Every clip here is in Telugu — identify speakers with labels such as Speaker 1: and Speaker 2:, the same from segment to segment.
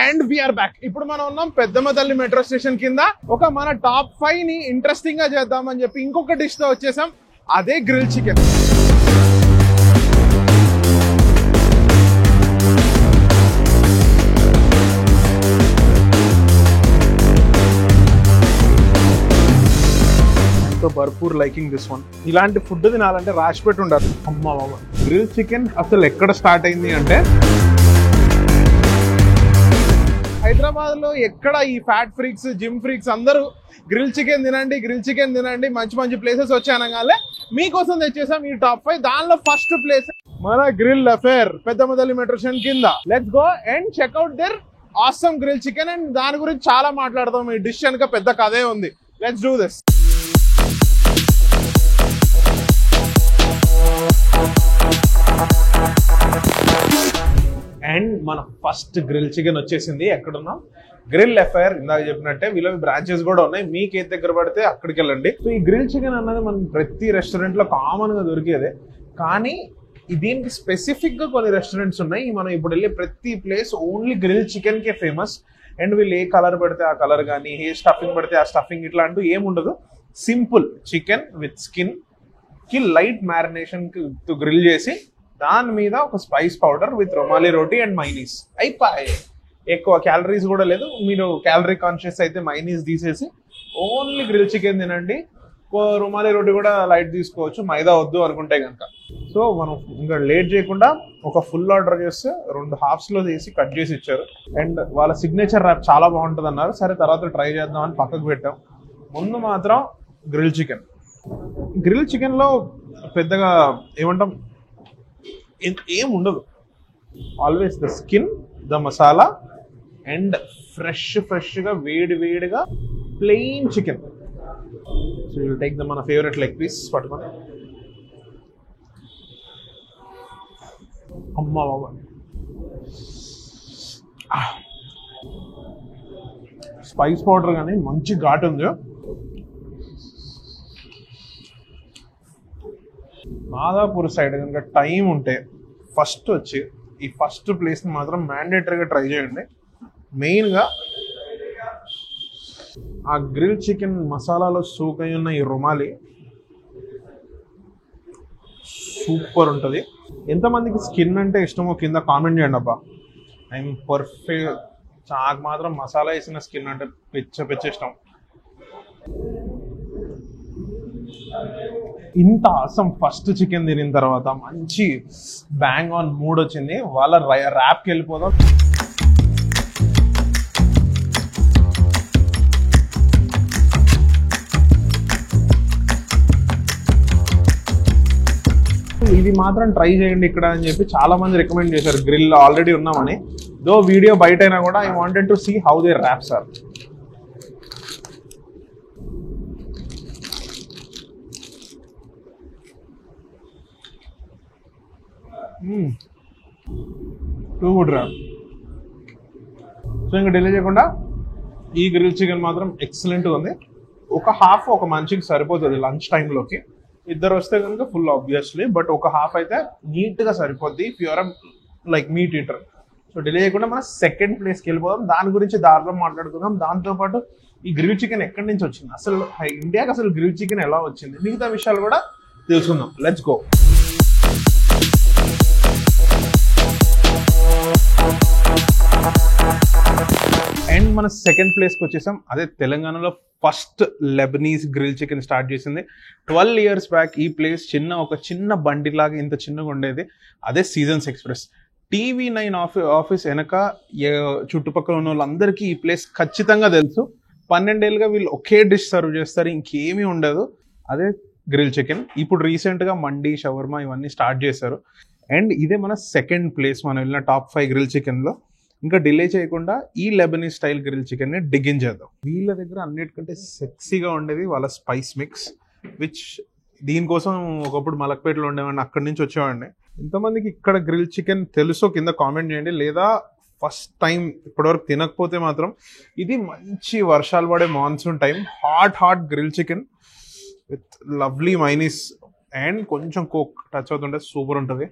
Speaker 1: And we are back. ఇప్పుడు మనం ఉన్నాం పెద్దమ్మ తల్లి మెట్రో స్టేషన్ కింద. ఒక మన టాప్ 5 ని ఇంట్రెస్టింగ్ గా చేద్దామని చెప్పి ఇంకొక డిష్ తో వచ్చేసాం. అదే గ్రిల్ చికెన్. భర్పూర్ లైకింగ్ దిస్ వన్. ఇలాంటి ఫుడ్ తినాలంటే రాసిపెట్టి ఉండాలి. అమ్మ గ్రిల్ చికెన్ అసలు ఎక్కడ స్టార్ట్ అయింది అంటే హైదరాబాద్ లో ఎక్కడ ఈ ఫ్యాట్ ఫ్రీక్స్ జిమ్ ఫ్రీక్స్ అందరూ గ్రిల్ చికెన్ తినండి మంచి మంచి ప్లేసెస్ వచ్చానగానే మీకోసం తెచ్చేసాం ఈ టాప్ 5. దానిలో ఫస్ట్ ప్లేస్ మన grill affair Peddamma Talli metro station కింద. Let's go and check out their awesome grill chicken. And దాని గురించి చాలా మాట్లాడదాం. ఈ డిష్ వెనక పెద్ద కథే ఉంది. Let's do this. అండ్ మన ఫస్ట్ గ్రిల్ చికెన్ వచ్చేసింది. ఎక్కడున్నాం? Grill affair. ఇందాక చెప్పినట్టే వీళ్ళ బ్రాంచెస్ కూడా ఉన్నాయి. మీకు ఏ దగ్గర పడితే అక్కడికి వెళ్ళండి. సో ఈ గ్రిల్ చికెన్ అన్నది మనం ప్రతి రెస్టారెంట్ లో కామన్ గా దొరికేదే, కానీ దీనికి స్పెసిఫిక్ గా కొన్ని రెస్టారెంట్స్ ఉన్నాయి. మనం ఇప్పుడు వెళ్ళే ప్రతి ప్లేస్ ఓన్లీ గ్రిల్ చికెన్ కే ఫేమస్. అండ్ వీళ్ళు ఏ కలర్ పడితే ఆ కలర్ కానీ, ఏ స్టఫింగ్ పడితే ఆ స్టఫింగ్ ఇట్లా అంటూ ఏముండదు. సింపుల్ చికెన్ విత్ స్కిన్ కి లైట్ మ్యారినేషన్ కి గ్రిల్ చేసి దాని మీద ఒక spice powder with rumali roti and mayonnaise అయిపోయాయి. ఎక్కువ క్యాలరీస్ కూడా లేదు. మీరు క్యాలరీ కాన్షియస్ అయితే మైనీస్ తీసేసి ఓన్లీ గ్రిల్ చికెన్ తినండి. రుమాలి రోటీ కూడా లైట్ తీసుకోవచ్చు, మైదా వద్దు అనుకుంటే కనుక. సో మనం ఇంకా లేట్ చేయకుండా ఒక ఫుల్ ఆర్డర్ చేస్తే 2 హాఫ్స్ లో చేసి కట్ చేసి ఇచ్చారు. అండ్ వాళ్ళ సిగ్నేచర్ ర్యాప్ చాలా బాగుంటుంది అన్నారు. సరే తర్వాత ట్రై చేద్దాం అని పక్కకు పెట్టాం. ముందు మాత్రం గ్రిల్ చికెన్. గ్రిల్ చికెన్ లో పెద్దగా ఏమంటాం ఏం ఉండదు. Always the skin, the masala and fresh గా వేడిగా plain chicken. So you take the మన ఫేవరెట్ లెగ్ పీస్ పట్టుకొని. అమ్మ బాబా, స్పైస్ పౌడర్ కానీ మంచి ఘాటు ఉంది. మాదాపూర్ సైడ్ కనుక టైం ఉంటే ఫస్ట్ వచ్చి ఈ ఫస్ట్ ప్లేస్ని మాత్రం మ్యాండేటరీగా ట్రై చేయండి. మెయిన్గా ఆ గ్రిల్ చికెన్ మసాలాలో సూక్ అయి ఉన్న ఈ రుమాలి సూపర్ ఉంటుంది. ఎంతమందికి స్కిన్ అంటే ఇష్టమో కింద కామెంట్ చేయండి అబ్బా. I'm perfect. నాకు మాత్రం మసాలా వేసిన స్కిన్ అంటే పిచ్చ ఇష్టం. ఇంత ఆసం ఫస్ట్ చికెన్ తినిన తర్వాత మంచి బ్యాంగ్ ఆన్ మూడ్ వచ్చింది. వాళ్ళ ర్యాప్కి వెళ్ళిపోదాం. ఇది మాత్రం ట్రై చేయండి ఇక్కడ అని చెప్పి చాలా మంది రికమెండ్ చేశారు. గ్రిల్ ఆల్రెడీ ఉన్నామని. దో వీడియో బయట అయినా కూడా I wanted to see how they wraps are. Too good wrap. So ఇంకా డిలే చేయకుండా ఈ గ్రిల్ చికెన్ మాత్రం ఎక్సలెంట్గా ఉంది. ఒక హాఫ్ ఒక మనిషికి సరిపోతుంది లంచ్ టైంలోకి. ఇద్దరు వస్తే కనుక ఫుల్ ఆబ్వియస్లీ, బట్ ఒక హాఫ్ అయితే నీట్గా సరిపోద్ది if you're like meat eater. So delay చేయకుండా మనం సెకండ్ ప్లేస్కి వెళ్ళిపోదాం. దాని గురించి దారిలో మాట్లాడుకుందాం. దాంతోపాటు ఈ గ్రిల్ చికెన్ ఎక్కడి నుంచి వచ్చింది, అసలు ఇండియాకి అసలు గ్రిల్ చికెన్ ఎలా వచ్చింది, మిగతా విషయాలు కూడా తెలుసుకుందాం. Let's go. అండ్ మన సెకండ్ ప్లేస్కి వచ్చేసాం. అదే తెలంగాణలో first Lebanese grill chicken start చేసింది 12 years బ్యాక్. ఈ ప్లేస్ ఒక చిన్న బండిలాగా ఇంత చిన్నగా ఉండేది. అదే సీజన్స్ ఎక్స్ప్రెస్. TV9 ఆఫీస్ వెనక చుట్టుపక్కల ఉన్న వాళ్ళందరికీ ఈ ప్లేస్ ఖచ్చితంగా తెలుసు. 12 ఏళ్ళుగా వీళ్ళు ఒకే డిష్ సర్వ్ చేస్తారు, ఇంకేమీ ఉండదు. అదే గ్రిల్ చికెన్. ఇప్పుడు రీసెంట్గా మండీ, షవర్మా ఇవన్నీ స్టార్ట్ చేశారు. అండ్ ఇదే మన సెకండ్ ప్లేస్ మనం వెళ్ళిన టాప్ 5 గ్రిల్ చికెన్లో. ఇంకా డిలే చేయకుండా ఈ లెబనీస్ స్టైల్ గ్రిల్ చికెన్ని డిగిన్ చేద్దాం. వీళ్ళ దగ్గర అన్నిటికంటే సెక్సీగా ఉండేది వాళ్ళ స్పైస్ మిక్స్, విచ్ దీనికోసం ఒకప్పుడు మలక్పేటలో ఉండేవాడిని, అక్కడి నుంచి వచ్చేవాడిని. ఎంతమందికి ఇక్కడ గ్రిల్ చికెన్ తెలుసో కింద కామెంట్ చేయండి. లేదా ఫస్ట్ టైం ఇప్పటివరకు తినకపోతే మాత్రం ఇది మంచి వర్షాలు పడే monsoon time hot grill chicken with lovely mayonnaise and కొంచెం కోక్ టచ్ అవుతుంటే సూపర్ ఉంటుంది.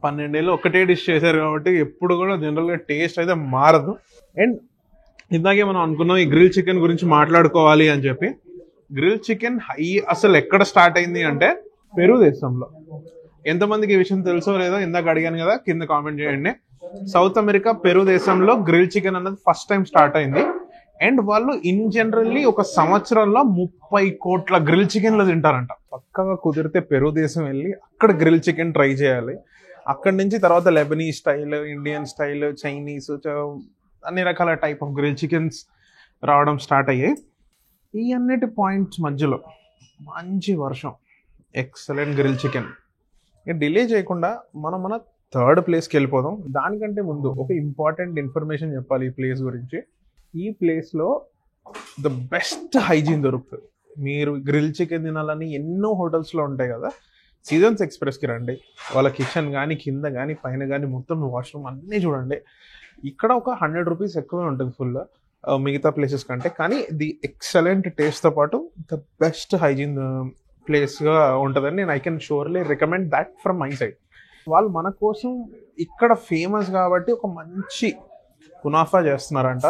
Speaker 1: 12 ఏళ్ళు ఒకటే డిష్ చేశారు కాబట్టి ఎప్పుడు కూడా జనరల్గా టేస్ట్ అయితే మారదు. అండ్ ఇందాకే మనం అనుకున్నాం ఈ గ్రిల్ చికెన్ గురించి మాట్లాడుకోవాలి అని చెప్పి. గ్రిల్ చికెన్ అసలు ఎక్కడ స్టార్ట్ అయింది అంటే పెరు దేశంలో. ఎంతమందికి ఈ విషయం తెలుసో లేదో ఇందాక అడిగాను కదా, కింద కామెంట్ చేయండి. సౌత్ అమెరికా పెరు దేశంలో గ్రిల్ చికెన్ అన్నది ఫస్ట్ టైం స్టార్ట్ అయింది. అండ్ వాళ్ళు ఇన్ జనరల్లీ ఒక సంవత్సరంలో 30 కోట్ల గ్రిల్ చికెన్లు తింటారంట. పక్కగా కుదిరితే పెరు దేశం వెళ్ళి అక్కడ గ్రిల్ చికెన్ ట్రై చేయాలి. అక్కడి నుంచి తర్వాత Lebanese style, Indian style, Chinese, అన్ని రకాల టైప్ ఆఫ్ గ్రిల్ చికెన్స్ రావడం స్టార్ట్ అయ్యాయి. ఈ అన్నిటి పాయింట్స్ మధ్యలో మంచి వర్షం, ఎక్సలెంట్ గ్రిల్ చికెన్. డిలే చేయకుండా మన థర్డ్ ప్లేస్కి వెళ్ళిపోదాం. దానికంటే ముందు ఒక ఇంపార్టెంట్ ఇన్ఫర్మేషన్ చెప్పాలి ఈ ప్లేస్ గురించి. ఈ ప్లేస్లో ద బెస్ట్ హైజీన్ దొరుకుతుంది. మీరు గ్రిల్ చికెన్ తినాలని ఎన్నో హోటల్స్లో ఉంటాయి కదా, సీజన్స్ ఎక్స్ప్రెస్కి రండి. వాళ్ళ కిచెన్ కానీ కింద కానీ పైన కానీ మొత్తం వాష్రూమ్ అన్నీ చూడండి. ఇక్కడ ఒక 100 రూపీస్ ఎక్కువే ఉంటుంది ఫుల్ మిగతా ప్లేసెస్ కంటే. కానీ ది ఎక్సలెంట్ టేస్ట్తో పాటు ద బెస్ట్ హైజీన్ ప్లేస్గా ఉంటుందని నేను I can surely recommend that from my side. వాళ్ళు మన కోసం ఇక్కడ ఫేమస్ కాబట్టి ఒక మంచి కునాఫా చేస్తున్నారంట.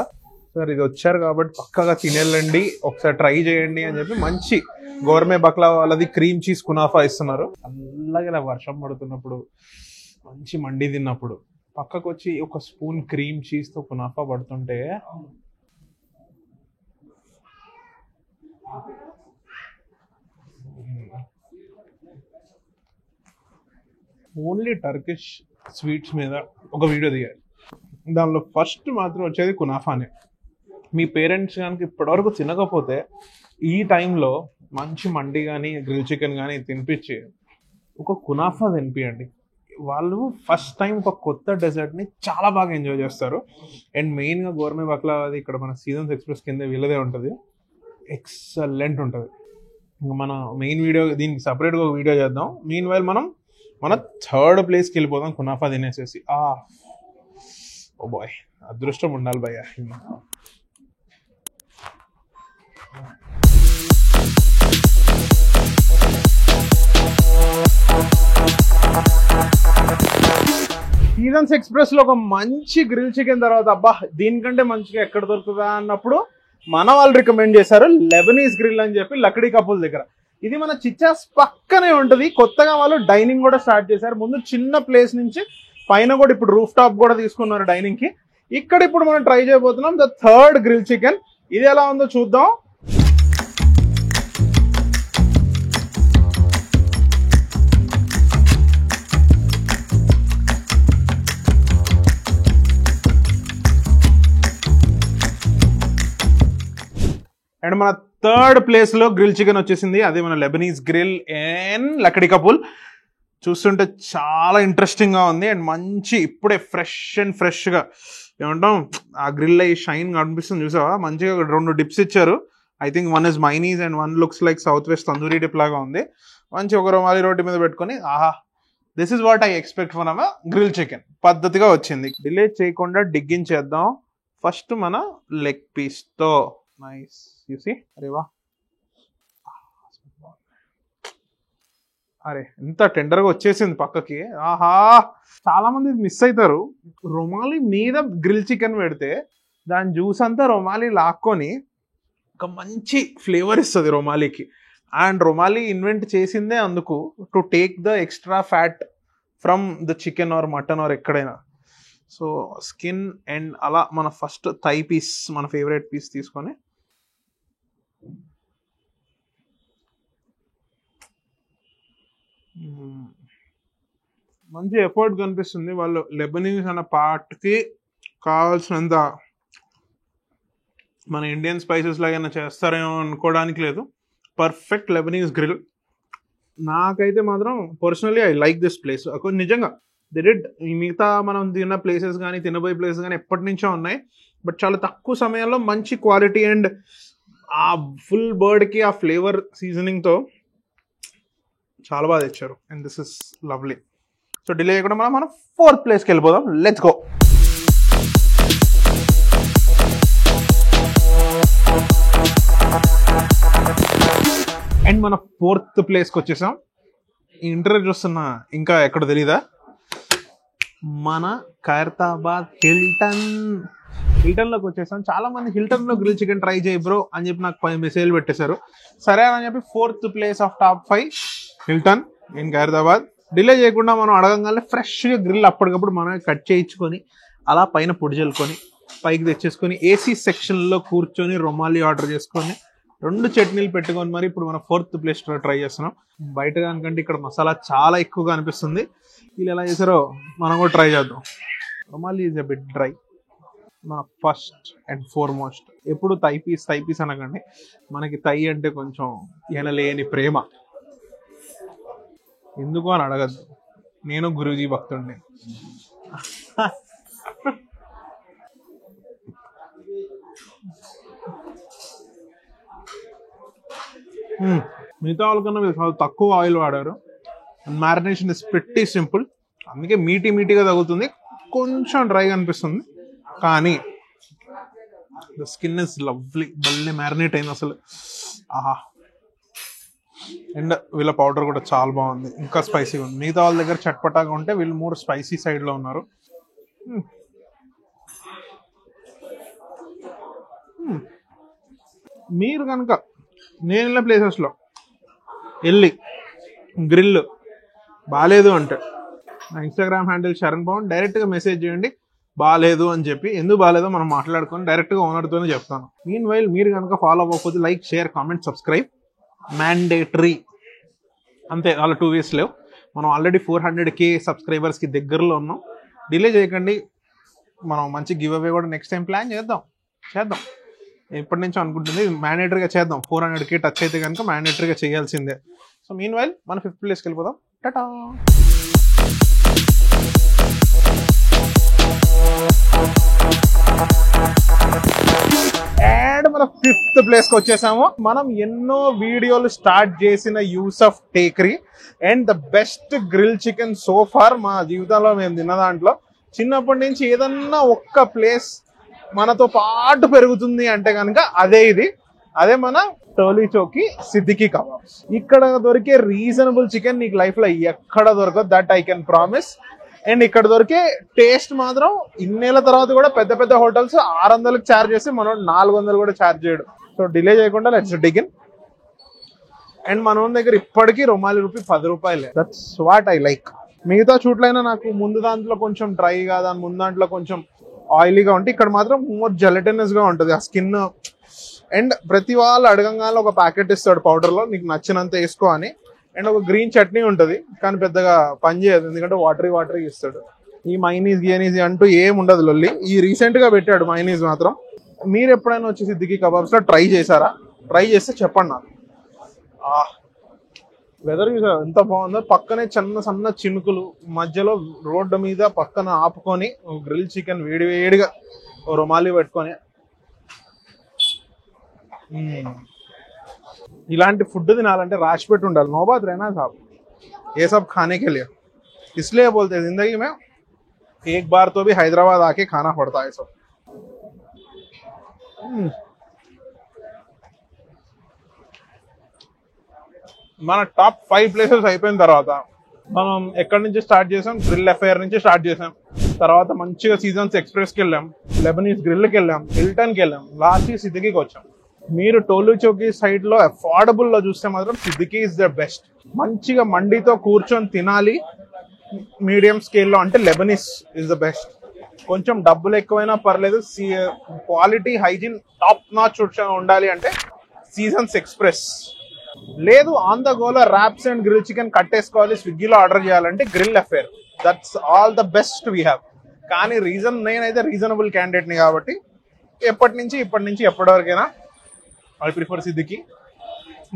Speaker 1: సార్ ఇది వచ్చారు కాబట్టి పక్కగా తినేళ్ళండి, ఒకసారి ట్రై చేయండి అని చెప్పి మంచి గోర్మే బక్లా వాళ్ళది క్రీమ్ చీజ్ కునాఫా ఇస్తున్నారు. అలాగే ఇలా వర్షం పడుతున్నప్పుడు మంచి మండి తిన్నప్పుడు పక్కకు వచ్చి ఒక స్పూన్ క్రీమ్ చీజ్తో కునాఫా పడుతుంటే ఓన్లీ టర్కిష్ స్వీట్స్ మీద ఒక వీడియో దిగాలి. దానిలో ఫస్ట్ మాత్రం వచ్చేది కునాఫానే. మీ పేరెంట్స్ కనుక ఇప్పటివరకు తినకపోతే ఈ టైంలో మంచి మండి కానీ గ్రిల్ చికెన్ కానీ తినిపించి ఒక కునాఫా తినిపించండి. వాళ్ళు ఫస్ట్ టైం ఒక కొత్త డెజర్ట్ని చాలా బాగా ఎంజాయ్ చేస్తారు. అండ్ మెయిన్గా గోర్మే బక్లా అది ఇక్కడ మన సీజన్స్ ఎక్స్ప్రెస్ కింద వీళ్ళదే ఉంటుంది, ఎక్సలెంట్ ఉంటుంది. ఇంకా మన మెయిన్ వీడియో దీనికి సపరేట్గా ఒక వీడియో చేద్దాం. మీన్ వైల్ మన థర్డ్ ప్లేస్కి వెళ్ళిపోదాం కునాఫా తినేసేసి. ఓ బాయ్, అదృష్టం ఉండాలి భయ్యా. సీజన్స్ ఎక్స్ప్రెస్ లో ఒక మంచి గ్రిల్ చికెన్ తర్వాత అబ్బా దీనికంటే మంచిగా ఎక్కడ దొరుకుతుందా అన్నప్పుడు మన వాళ్ళు రికమెండ్ చేశారు లెబనీస్ గ్రిల్ అని చెప్పి లక్డీ కపుల్ దగ్గర. ఇది మన చిచ్చాస్ పక్కనే ఉంటుంది. కొత్తగా వాళ్ళు డైనింగ్ కూడా స్టార్ట్ చేశారు. ముందు చిన్న ప్లేస్ నుంచి పైన కూడా ఇప్పుడు రూఫ్ టాప్ కూడా తీసుకున్నారు డైనింగ్ కి. ఇక్కడ ఇప్పుడు మనం ట్రై చేయబోతున్నాం ద థర్డ్ గ్రిల్ చికెన్. ఇది ఎలా ఉందో చూద్దాం. అండ్ మన థర్డ్ ప్లేస్ లో గ్రిల్ చికెన్ వచ్చేసింది. అదే మన Lebanese grill and Lakdikapul. చూస్తుంటే చాలా ఇంట్రెస్టింగ్ గా ఉంది. అండ్ మంచి ఇప్పుడే ఫ్రెష్ గా ఏమంటాం ఆ గ్రిల్ అయ్యి షైన్ కనిపిస్తుంది చూసావా. మంచిగా 2 డిప్స్ ఇచ్చారు. I think one is mayonnaise and one looks like south west tandoori dip లాగా ఉంది. మంచి ఒక రుమాలి రోటి మీద పెట్టుకొని this is what I expect for our grill chicken. పద్ధతిగా వచ్చింది. డిలే చేయకుండా డిగ్గించేద్దాం ఫస్ట్ మన లెగ్ పీస్ తో. Nice you see. అరే వా, అరే ఎంత టెండర్ గా వచ్చేసింది పక్కకి. చాలా మంది మిస్ అవుతారు. రొమాలి మీద గ్రిల్ చికెన్ పెడితే దాని జ్యూస్ అంతా రొమాలి లాక్కొని ఒక మంచి ఫ్లేవర్ ఇస్తుంది రొమాలికి. అండ్ రొమాలి ఇన్వెంట్ చేసిందే అందుకు, to take the extra fat from the chicken or mutton are ఎక్కడైనా. సో స్కిన్ అండ్ అలా మన ఫస్ట్ థై పీస్, మన ఫేవరెట్ పీస్ తీసుకొని మంచి ఎఫర్ట్ కనిపిస్తుంది. వాళ్ళు లెబనీస్ అన్న పార్ట్కి కావాల్సినంత మన ఇండియన్ స్పైసెస్ లాగా చేస్తారేమో అనుకోవడానికి లేదు. Perfect Lebanese grill. నాకైతే మాత్రం personally I like this place. నిజంగా దే డిడ్. మిగతా మనం తిన్న ప్లేసెస్ కానీ తినబోయే ప్లేసెస్ కానీ ఎప్పటి నుంచో ఉన్నాయి, బట్ చాలా తక్కువ సమయంలో మంచి క్వాలిటీ అండ్ ఆ ఫుల్ బర్డ్కి ఆ ఫ్లేవర్ సీజనింగ్తో చాలా బాగా తెచ్చారు. And this is lovely. So delay చేయకుండా మనం ఫోర్త్ ప్లేస్కి వెళ్ళిపోదాం. Let's go. అండ్ మన ఫోర్త్ ప్లేస్కి వచ్చేసాం. ఈ ఇంటర్వ్యూ చూస్తున్నా ఇంకా ఎక్కడ తెలీదా, మన ఖైరతాబాద్ హిల్టన్లోకి వచ్చేసాం. చాలా మంది హిల్టన్లో గ్రిల్ చికెన్ ట్రై చేయి బ్రో అని చెప్పి నాకు మెసేజ్ పెట్టేశారు. సరే అని చెప్పి 4th place of top 5 Hilton in Khairatabad. Delay చేయకుండా మనం అడగంగానే ఫ్రెష్గా గ్రిల్ అప్పటికప్పుడు మనం కట్ చేయించుకొని అలా పైన పొడి చల్లుకొని పైకి తెచ్చేసుకొని ఏసీ సెక్షన్లో కూర్చొని రొమాలి ఆర్డర్ చేసుకొని 2 చట్నీలు పెట్టుకొని మరి ఇప్పుడు మనం 4th ప్లేస్ ట్రై చేస్తున్నాం. బయట దానికంటే ఇక్కడ మసాలా చాలా ఎక్కువగా అనిపిస్తుంది. వీళ్ళు ఎలా చేశారో మనం కూడా ట్రై చేద్దాం. Rumali is a bit dry. మన ఫస్ట్ అండ్ ఫార్మోస్ట్ ఎప్పుడు థై పీస్ అనకండి. మనకి థై అంటే కొంచెం ఎనలేని ప్రేమ. ఎందుకు అని అడగద్దు, నేను గురూజీ భక్తుడిని. మిగతా వాళ్ళకన్నా చాలా తక్కువ ఆయిల్ వాడారు. మ్యారినేషన్ ఇస్ ప్రిట్టి సింపుల్, అందుకే మీటీగా తగ్గుతుంది. కొంచెం డ్రైగా అనిపిస్తుంది కానీ ద స్కిన్ ఇస్ లవ్లీ. భలే మ్యారినేట్ అయింది అసలు. ఆహా. అండ్ వీళ్ళ పౌడర్ కూడా చాలా బాగుంది, ఇంకా స్పైసీగా ఉంది. మిగతా వాళ్ళ దగ్గర చట్పటాగా ఉంటే వీళ్ళు 3 స్పైసీ సైడ్లో ఉన్నారు. మీరు కనుక నేను వెళ్ళిన ప్లేసెస్లో వెళ్ళి గ్రిల్ బాగాలేదు అంటే నా ఇన్స్టాగ్రామ్ హ్యాండిల్ శరణ్ పవన్, డైరెక్ట్గా మెసేజ్ చేయండి బాగాలేదు అని చెప్పి. ఎందుకు బాగాలేదో మనం మాట్లాడుకొని డైరెక్ట్గా ఓనర్తోనే చెప్తాను. మీన్ వైల్ మీరు కనుక ఫాలో అవ్వకపోతే like, share, comment, subscribe mandatory. అంతే, అలా 2 ways లేవు. మనం ఆల్రెడీ 400K సబ్స్క్రైబర్స్కి దగ్గరలో ఉన్నాం. డిలే చేయకండి. మనం మంచి గివ్ అవే కూడా నెక్స్ట్ టైం ప్లాన్ చేద్దాం. ఎప్పటి నుంచో అనుకుంటుంది మ్యాండేటరీగా చేద్దాం. 400K టచ్ అయితే కనుక మ్యాండేటరీగా చేయాల్సిందే. సో మీన్ వైల్ మనం 5th ప్లేస్కి వెళ్ళిపోదాం. టాటా. అండ్ మన 5th ప్లేస్కి వచ్చేసాము. మనం ఎన్నో వీడియోలు స్టార్ట్ చేసిన Yousuf Tekri and the best grill chicken so far మా జీవితంలో మేము తిన్న దాంట్లో. చిన్నప్పటి నుంచి ఏదన్నా ఒక్క ప్లేస్ మనతో పాటు పెరుగుతుంది అంటే కనుక అదే మన టోలీ చౌకీ సిద్దికీ కబాబ్స్. ఇక్కడ దొరికే రీజనబుల్ చికెన్ నీకు లైఫ్ లో ఎక్కడ దొరకదు, that I can promise. And ఇక్కడ దొరికే టేస్ట్ మాత్రం ఇన్నేళ్ల తర్వాత కూడా పెద్ద పెద్ద హోటల్స్ 600కి ఛార్జ్ చేసి మనం 400 కూడా ఛార్జ్ చేయడు. సో డిలే చేయకుండా లెట్స్ డిగిన్. అండ్ మన దగ్గర ఇప్పటికీ రొమాలి రూపీ 10 రూపాయలే. That's what I like. మిగతా చోట్లైనా నాకు ముందు దాంట్లో కొంచెం డ్రైగా, దాని ముందు దాంట్లో కొంచెం ఆయిలీగా ఉంటే ఇక్కడ మాత్రం మోర్ జెలటినస్ గా ఉంటుంది ఆ స్కిన్. అండ్ ప్రతి వాళ్ళు అడగంగానే ఒక ప్యాకెట్ ఇస్తాడు పౌడర్లో, నీకు నచ్చినంత వేసుకో అని. అండ్ ఒక గ్రీన్ చట్నీ ఉంటుంది కానీ పెద్దగా పని చేయదు, ఎందుకంటే వాటరీ ఇస్తాడు. ఈ మైనీస్ గియనీస్ అంటూ ఏం ఉండదు లొల్లి. ఈ రీసెంట్ గా పెట్టాడు మైనీస్ మాత్రం. మీరు ఎప్పుడైనా వచ్చి సిద్దికీ కబాబ్స్ లో ట్రై చేశారా? ట్రై చేస్తే చెప్పండి నాకు. వెదర్ చూసారు ఎంత బాగుందో. పక్కనే సన్న చినుకులు, మధ్యలో రోడ్డు మీద పక్కన ఆపుకొని గ్రిల్ చికెన్ వేడిగా రొమాలి పెట్టుకొని. ఇలాంటి ఫుడ్ తినాలంటే రాసి పెట్టి ఉండాలి. నోబాత్ रहना साहब ये सब खाने के लिए, इसलिए बोलते हैं जिंदगी में एक बार तो भी हैदराबाद आके खाना पड़ता है सब. మన టాప్ 5 ప్లేసెస్ అయిపోయిన తర్వాత మనం ఎక్కడి నుంచి స్టార్ట్ చేసాం? గ్రిల్ ఎఫ్ఐఆర్ నుంచి స్టార్ట్ చేసాం. తర్వాత మంచిగా సీజన్స్ ఎక్స్ప్రెస్కి వెళ్ళాం, లెబనీస్ గ్రిల్కి వెళ్ళాం, హిల్టన్కి వెళ్ళాం, లాస్ట్ సిద్దికీకి వచ్చాం. మీరు టోలీ చౌకీ సైడ్ లో అఫోర్డబుల్ లో చూస్తే మాత్రం సిద్దికీ ఇస్ ద బెస్ట్. మంచిగా మండితో కూర్చొని తినాలి మీడియం స్కేల్లో అంటే లెబనీస్ ఇస్ ద బెస్ట్. కొంచెం డబ్బులు ఎక్కువైనా పర్లేదు, క్వాలిటీ హైజీన్ టాప్ నాచ్ ఉండాలి అంటే సీజన్స్ ఎక్స్ప్రెస్. లేదు ఆన్ ద గోలో ర్యాప్స్ అండ్ గ్రిల్ చికెన్ కట్టేసుకోవాలి, స్విగ్గీలో ఆర్డర్ చేయాలంటే grill FIR. That's all the best we have. కానీ నేనైతే రీజనబుల్ క్యాండిడేట్ని కాబట్టి ఇప్పటి నుంచి ఎప్పటివరకైనా ఐ ప్రిఫర్ సిద్దికీ.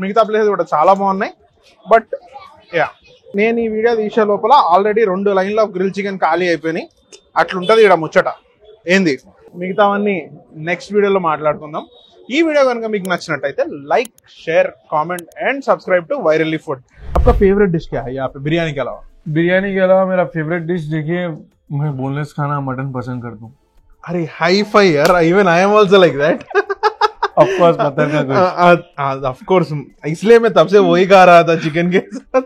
Speaker 1: మిగతా ప్లేసెస్ కూడా చాలా బాగున్నాయి. బట్ నేను ఈ వీడియో తీసే లోపల ఆల్రెడీ 2 లైన్లు ఆఫ్ గ్రిల్ చికెన్ ఖాళీ అయిపోయినాయి. అట్లుంటది ఇక్కడ ముచ్చట. ఏంది మిగతావన్నీ నెక్స్ట్ వీడియోలో మాట్లాడుకుందాం. ఈ వీడియో కనుక మీకు నచ్చినట్టయితే like, share, comment and subscribe to Virally Food. आपका फेवरेट डिश क्या है यहाँ पे बिरयानी के अलावा?
Speaker 2: बिरयानी के अलावा मेरा फेवरेट डिश देखिए, मैं बोनलेस खाना मटन पसंद करता हूँ.
Speaker 1: अरे हाई फाई यार, even I am also like that.
Speaker 2: Of course mutton का,
Speaker 1: ऑफ कोर्स, इसलिए मैं तब से वही खा रहा था चिकन के साथ.